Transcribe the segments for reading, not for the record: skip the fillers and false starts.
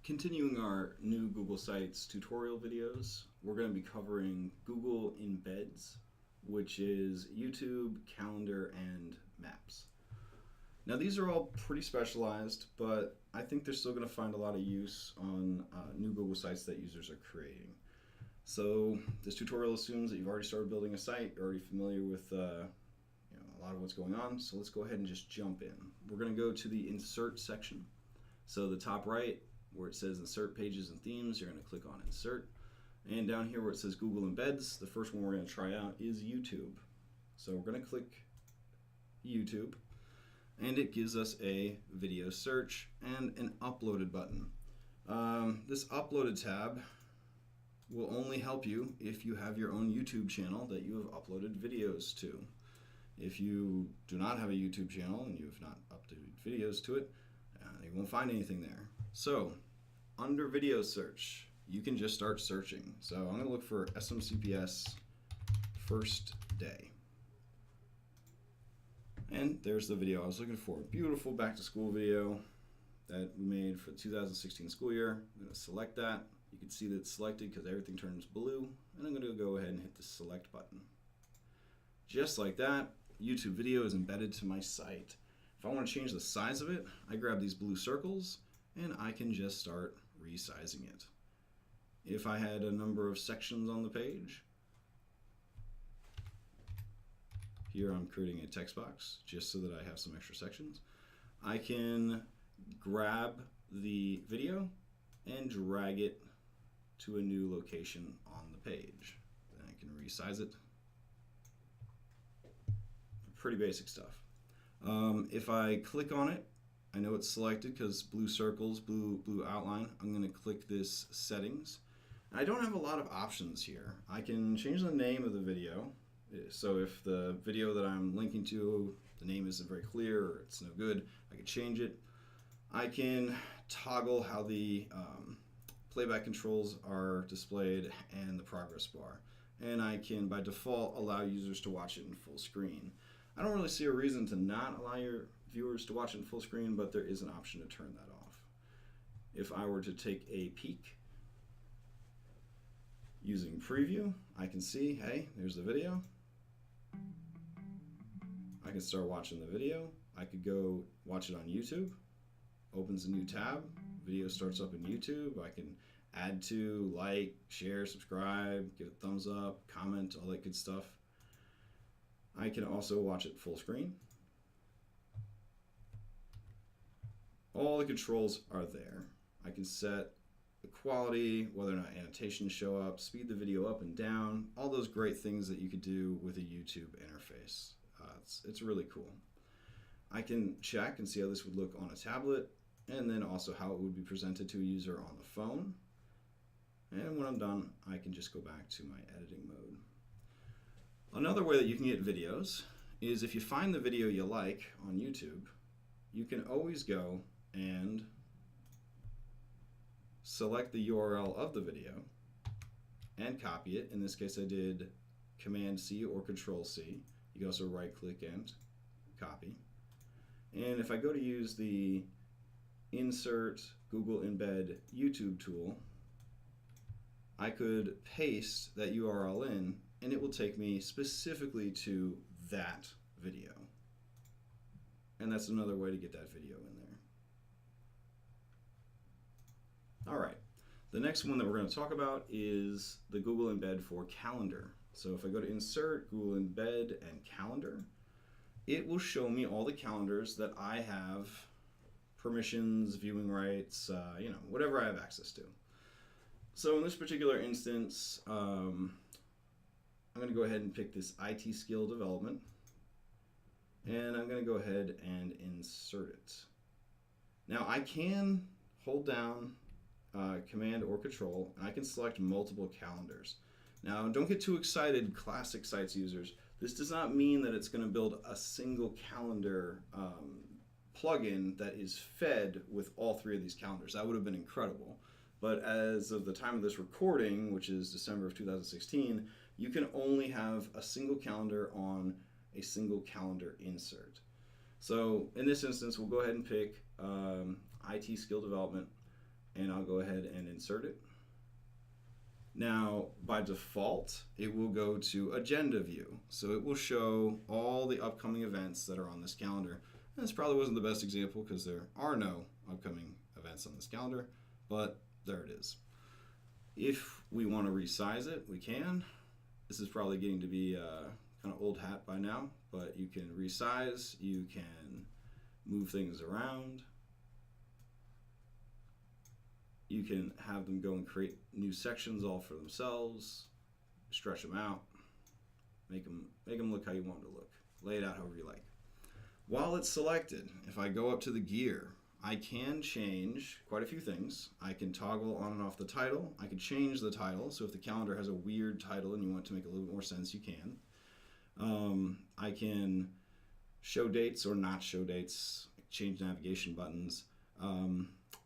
Continuing our new Google Sites tutorial videos, we're going to be covering Google Embeds, which is YouTube, Calendar, and Maps. Now these are all pretty specialized, but I think they're still going to find a lot of use on new Google Sites that users are creating. So this tutorial assumes that you've already started building a site, you're already familiar with a lot of what's going on, so let's go ahead and just jump in. We're going to go to the Insert section. So the top right, where it says Insert Pages and Themes, you're going to click on Insert. And down here where it says Google Embeds, the first one we're going to try out is YouTube. So we're going to click YouTube, and it gives us a video search and an uploaded button. This uploaded tab will only help you if you have your own YouTube channel that you have uploaded videos to. If you do not have a YouTube channel and you have not uploaded videos to it, you won't find anything there. So under video search, you can just start searching. So I'm going to look for SMCPS first day. And there's the video I was looking for. Beautiful back to school video that we made for the 2016 school year. I'm going to select that. You can see that it's selected because everything turns blue. And I'm going to go ahead and hit the select button. Just like that, YouTube video is embedded to my site. If I want to change the size of it, I grab these blue circles and I can just start resizing it. If I had a number of sections on the page, here I'm creating a text box just so that I have some extra sections. I can grab the video and drag it to a new location on the page. Then I can resize it. Pretty basic stuff. If I click on it, I know it's selected because blue circles, blue outline. I'm going to click this settings. I don't have a lot of options here. I can change the name of the video. So if the video that I'm linking to, the name isn't very clear or it's no good, I can change it. I can toggle how the playback controls are displayed and the progress bar. And I can, by default, allow users to watch it in full screen. I don't really see a reason to not allow your viewers to watch it in full screen, but there is an option to turn that off. If I were to take a peek using preview, I can see, hey, there's the video. I can start watching the video. I could go watch it on YouTube. Opens a new tab. Video starts up in YouTube. I can add to, like, share, subscribe, give a thumbs up, comment, all that good stuff. I can also watch it full screen. All the controls are there. I can set the quality, whether or not annotations show up, speed the video up and down, all those great things that you could do with a YouTube interface. It's really cool. I can check and see how this would look on a tablet, and then also how it would be presented to a user on the phone. And when I'm done, I can just go back to my editing mode. Another way that you can get videos is if you find the video you like on YouTube, you can always go and select the URL of the video and copy it. In this case, I did Command C or Control C. You can also right click and copy. And if I go to use the Insert Google Embed YouTube tool, I could paste that URL in and it will take me specifically to that video. And that's another way to get that video in there. All right, the next one that we're going to talk about is the Google Embed for Calendar. So if I go to Insert, Google Embed, and Calendar, it will show me all the calendars that I have permissions, viewing rights, whatever I have access to. So in this particular instance, I'm going to go ahead and pick this IT skill development, and I'm going to go ahead and insert it. Now I can hold down Command or Control, and I can select multiple calendars. Now don't get too excited, classic sites users. This does not mean that it's going to build a single calendar plugin that is fed with all three of these calendars. That would have been incredible. But as of the time of this recording, which is December of 2016, you can only have a single calendar on a single calendar insert. So in this instance, we'll go ahead and pick IT skill development, and I'll go ahead and insert it. Now, by default, it will go to agenda view. So it will show all the upcoming events that are on this calendar. And this probably wasn't the best example because there are no upcoming events on this calendar, but there it is. If we want to resize it, we can. This is probably getting to be kind of old hat by now, but you can resize, you can move things around. You can have them go and create new sections all for themselves, stretch them out, make them look how you want them to look, lay it out however you like. While it's selected, if I go up to the gear, I can change quite a few things. I can toggle on and off the title. I can change the title, so if the calendar has a weird title and you want it to make a little bit more sense, you can. I can show dates or not show dates, change navigation buttons.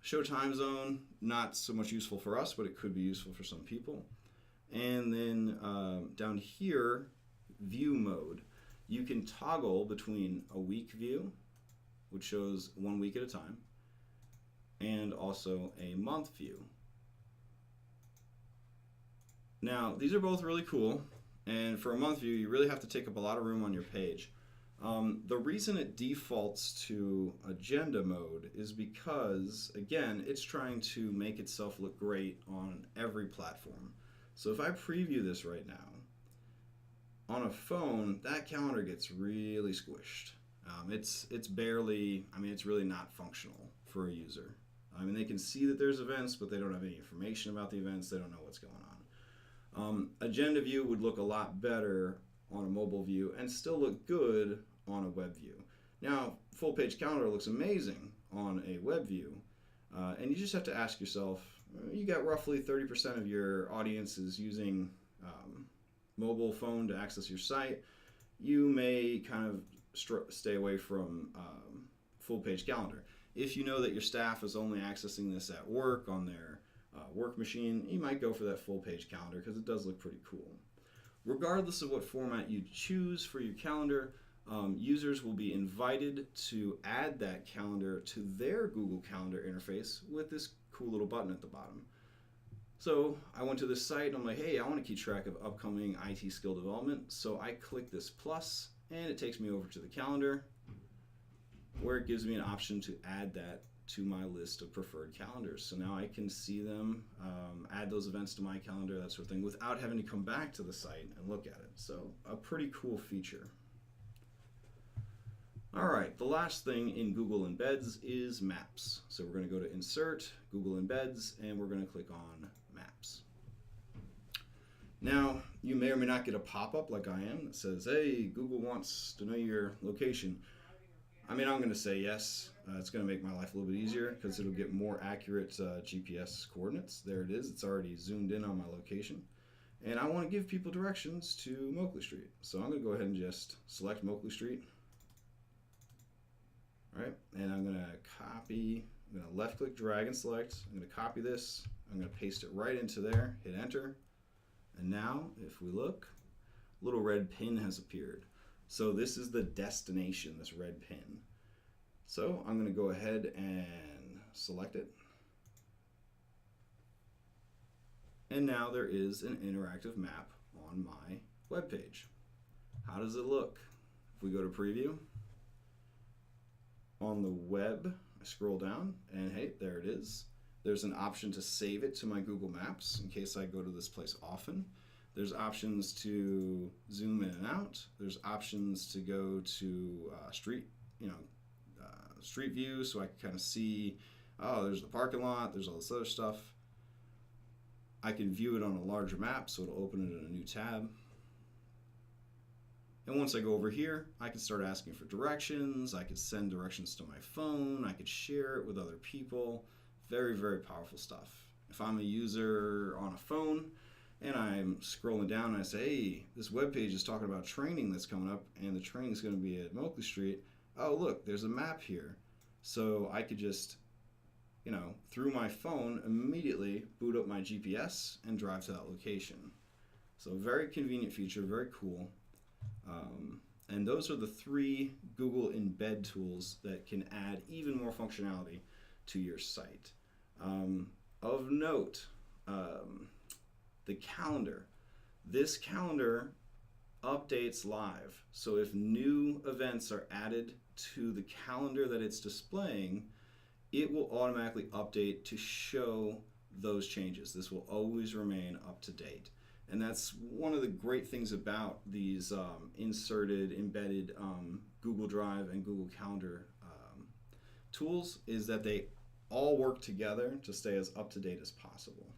Show time zone, not so much useful for us, but it could be useful for some people. And then down here, view mode. You can toggle between a week view, which shows 1 week at a time, and also a month view. Now, these are both really cool, and for a month view, you really have to take up a lot of room on your page. The reason it defaults to agenda mode is because, again, it's trying to make itself look great on every platform. So if I preview this right now, on a phone, that calendar gets really squished. It's barely, it's really not functional for a user. They can see that there's events, but they don't have any information about the events. They don't know what's going on. Agenda view would look a lot better on a mobile view and still look good on a web view. Now, full page calendar looks amazing on a web view, and you just have to ask yourself, you got roughly 30% of your audience is using mobile phone to access your site. You may kind of stay away from full page calendar. If you know that your staff is only accessing this at work on their work machine, you might go for that full page calendar because it does look pretty cool. Regardless of what format you choose for your calendar, users will be invited to add that calendar to their Google Calendar interface with this cool little button at the bottom. So I went to this site and I'm like, hey, I want to keep track of upcoming IT skill development. So I click this plus and it takes me over to the calendar where it gives me an option to add that to my list of preferred calendars. So now I can see them, add those events to my calendar, that sort of thing, without having to come back to the site and look at it. So a pretty cool feature. All right, the last thing in Google Embeds is Maps. So we're going to go to Insert, Google Embeds, and we're going to click on Maps. Now, you may or may not get a pop-up like I am that says, hey, Google wants to know your location. I'm going to say yes. It's going to make my life a little bit easier because it'll get more accurate GPS coordinates. There it is. It's already zoomed in on my location. And I want to give people directions to Moakley Street. So I'm going to go ahead and just select Moakley Street. All right, and I'm going to left click, drag and select. I'm going to copy this. I'm going to paste it right into there, hit enter. And now, if we look, a little red pin has appeared. So this is the destination, this red pin. So I'm going to go ahead and select it. And now there is an interactive map on my web page. How does it look? If we go to preview, on the web, I scroll down and hey, there it is. There's an option to save it to my Google Maps in case I go to this place often. There's options to zoom in and out. There's options to go to street view so I can kind of see, oh, there's the parking lot, there's all this other stuff. I can view it on a larger map, so it'll open it in a new tab. And once I go over here, I can start asking for directions. I could send directions to my phone. I could share it with other people. Very, very powerful stuff. If I'm a user on a phone and I'm scrolling down and I say, hey, this web page is talking about training that's coming up and the training is going to be at Moakley Street. Oh, look, there's a map here. So I could just, through my phone, immediately boot up my GPS and drive to that location. So very convenient feature, very cool. And those are the 3 Google Embed tools that can add even more functionality to your site. Of note, the calendar. This calendar updates live. So if new events are added to the calendar that it's displaying, it will automatically update to show those changes. This will always remain up to date. And that's one of the great things about these inserted, embedded Google Drive and Google Calendar tools, is that they all work together to stay as up to date as possible.